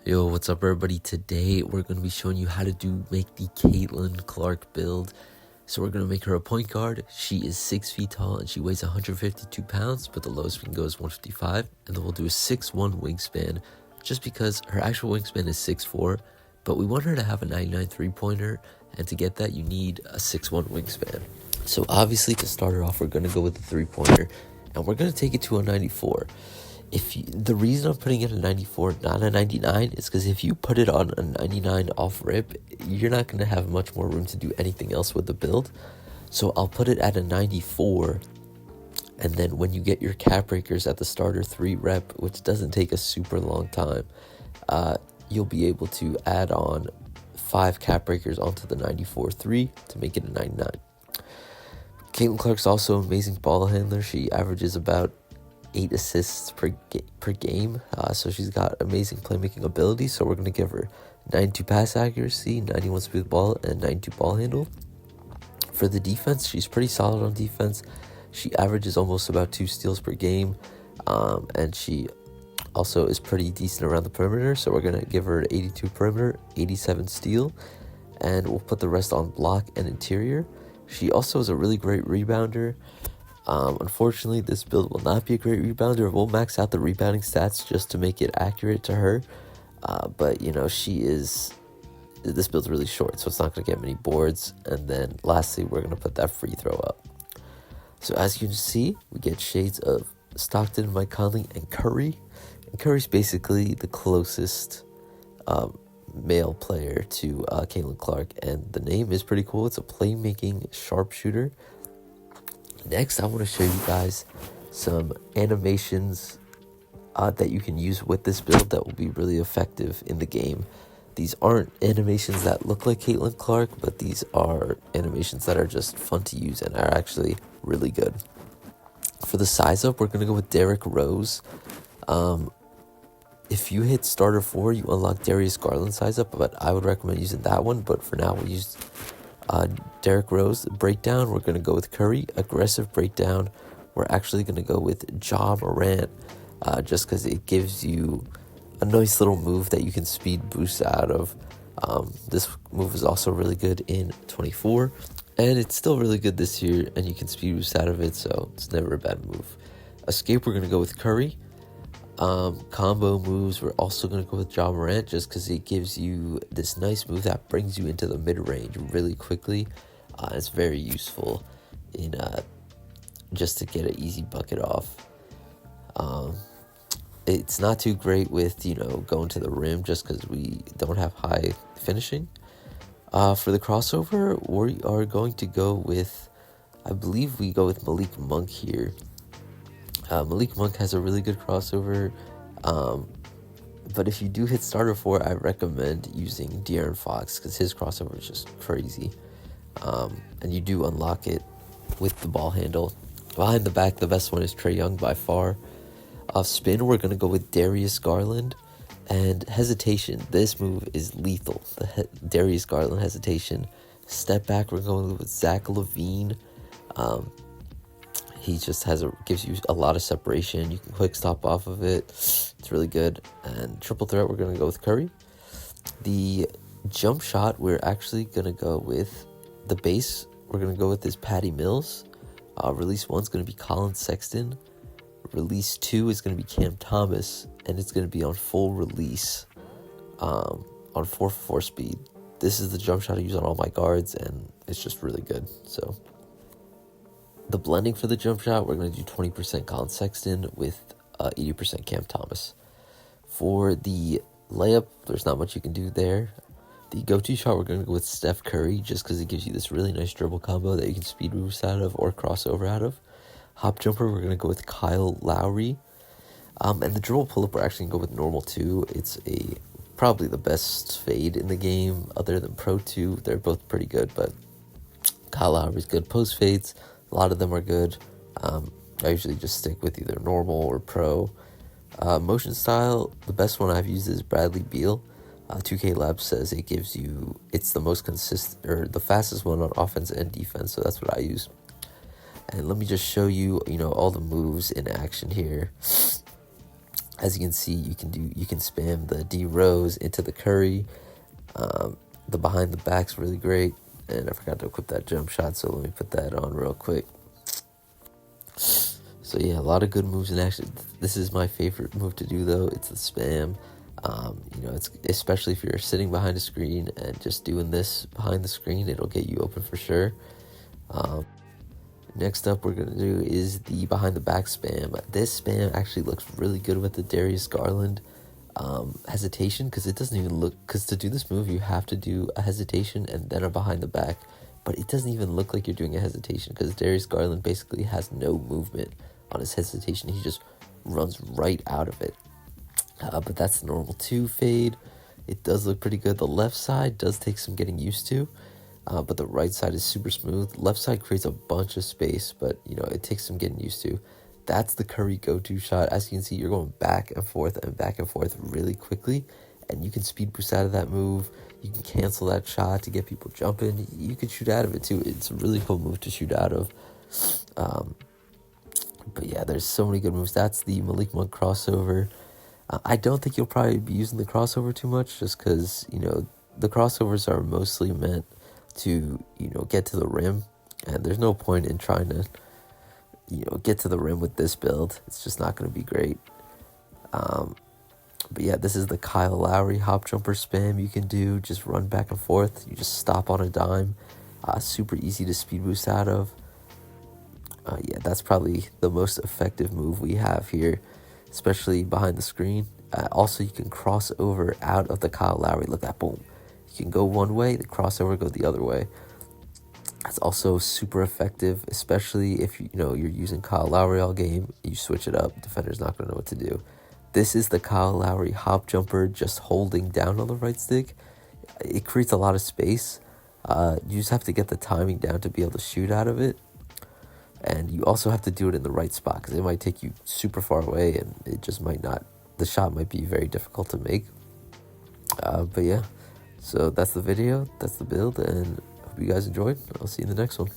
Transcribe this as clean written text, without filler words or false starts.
Yo, what's up everybody? Today we're going to be showing you how to make the Caitlin Clark build. So we're going to make her a point guard. She is 6 feet tall and she weighs 152 pounds, but the lowest we can go is 155. And then we'll do a 6'1 wingspan just because her actual wingspan is 6'4, but we want her to have a 99 three-pointer, and to get that you need a 6'1 wingspan. So obviously to start her off, we're going to go with the three-pointer and we're going to take it to a 94. The reason I'm putting it at 94, not a 99, is because if you put it on a 99 off rip, you're not going to have much more room to do anything else with the build. So I'll put it at a 94, and then when you get your cap breakers at the starter 3 rep, which doesn't take a super long time, you'll be able to add on 5 cap breakers onto the 94-3 to make it a 99. Caitlin Clark's also an amazing ball handler. She averages about 8 assists per game, so she's got amazing playmaking ability. So we're going to give her 92 pass accuracy, 91 speed with ball, and 92 ball handle. For the defense, she's pretty solid on defense. She averages almost about 2 steals per game, and she also is pretty decent around the perimeter. So we're going to give her an 82 perimeter, 87 steal, and we'll put the rest on block and interior. She also is a really great rebounder. Unfortunately, this build will not be a great rebounder. We'll max out the rebounding stats just to make it accurate to her. But, you know, this build's really short, so it's not going to get many boards. And then lastly, we're going to put that free throw up. So as you can see, we get shades of Stockton, Mike Conley, and Curry. And Curry's basically the closest male player to Caitlin Clark. And the name is pretty cool. It's a playmaking sharpshooter. Next, I want to show you guys some animations that you can use with this build that will be really effective in the game. These aren't animations that look like Caitlin Clark, but these are animations that are just fun to use and are actually really good. For the size up, we're going to go with Derrick Rose. If you hit starter 4, you unlock Darius Garland size up, but I would recommend using that one. But for now, we'll use Derrick Rose. Breakdown, we're going to go with Curry. Aggressive breakdown, we're actually going to go with Ja Morant, just because it gives you a nice little move that you can speed boost out of. This move is also really good in 24, and it's still really good this year, and you can speed boost out of it, so it's never a bad move. Escape, we're going to go with Curry. Combo moves, we're also going to go with Ja Morant just because it gives you this nice move that brings you into the mid-range really quickly. It's very useful in just to get an easy bucket off. It's not too great with, going to the rim just because we don't have high finishing. For the crossover, we are going to go with, I believe we go with Malik Monk here. Malik Monk has a really good crossover, but if you do hit starter 4, I recommend using De'Aaron Fox because his crossover is just crazy, and you do unlock it with the ball handle. Behind the back, the best one is Trae Young by far. Spin, we're going to go with Darius Garland, and hesitation, this move is lethal. The Darius Garland hesitation. Step back, we're going with Zach LaVine. He just gives you a lot of separation. You can quick stop off of it. It's really good. And triple threat, we're going to go with Curry. The jump shot, we're actually going to go with the base. We're going to go with this Patty Mills. Release 1 is going to be Colin Sexton. Release 2 is going to be Cam Thomas. And it's going to be on full release on 4-4 speed. This is the jump shot I use on all my guards, and it's just really good. So the blending for the jump shot, we're going to do 20% Colin Sexton with 80% Cam Thomas. For the layup, there's not much you can do there. The go-to shot, we're going to go with Steph Curry just because it gives you this really nice dribble combo that you can speed boost out of or crossover out of. Hop jumper, we're going to go with Kyle Lowry. And the dribble pull-up, we're actually going to go with normal 2. It's probably the best fade in the game other than Pro 2. They're both pretty good, but Kyle Lowry's good. Post fades, a lot of them are good. I usually just stick with either normal or pro. Motion style, the best one I've used is Bradley Beal. 2K Labs says it's the most consistent, or the fastest one on offense and defense, so that's what I use. And let me just show you, all the moves in action here. As you can see, you can spam the D rows into the curry. The behind the back's really great, and I forgot to equip that jump shot, so let me put that on real quick. So yeah, a lot of good moves in action. This is my favorite move to do though. It's the spam. It's especially if you're sitting behind a screen and just doing this behind the screen, it'll get you open for sure. Next up, we're gonna do is the behind the back spam. This spam actually looks really good with the Darius Garland hesitation, because it doesn't even look, because to do this move you have to do a hesitation and then a behind the back, but it doesn't even look like you're doing a hesitation, because Darius Garland basically has no movement on his hesitation. He just runs right out of it. But that's the normal 2 fade. It does look pretty good. The left side does take some getting used to, but the right side is super smooth. Left side creates a bunch of space, but it takes some getting used to. That's the curry go-to shot. As you can see, you're going back and forth really quickly, and you can speed boost out of that move. You can cancel that shot to get people jumping. You can shoot out of it too. It's a really cool move to shoot out of. But yeah, there's so many good moves. That's the mygm crossover. I don't think you'll probably be using the crossover too much, just because the crossovers are mostly meant to get to the rim, and there's no point in trying to get to the rim with this build. It's just not going to be great. But yeah, this is the Kyle Lowry hop jumper spam you can do. Just run back and forth. You just stop on a dime. Super easy to speed boost out of. Yeah, that's probably the most effective move we have here, especially behind the screen. Also, you can cross over out of the Kyle Lowry. Look at that, boom. You can go one way, the crossover go the other way. That's also super effective, especially if you're using Kyle Lowry all game. You switch it up, defender's not going to know what to do. This is the Kyle Lowry hop jumper, just holding down on the right stick. It creates a lot of space. You just have to get the timing down to be able to shoot out of it. And you also have to do it in the right spot, because it might take you super far away, and it just might not, the shot might be very difficult to make. But yeah, so that's the video, that's the build, and hope you guys enjoyed. I'll see you in the next one.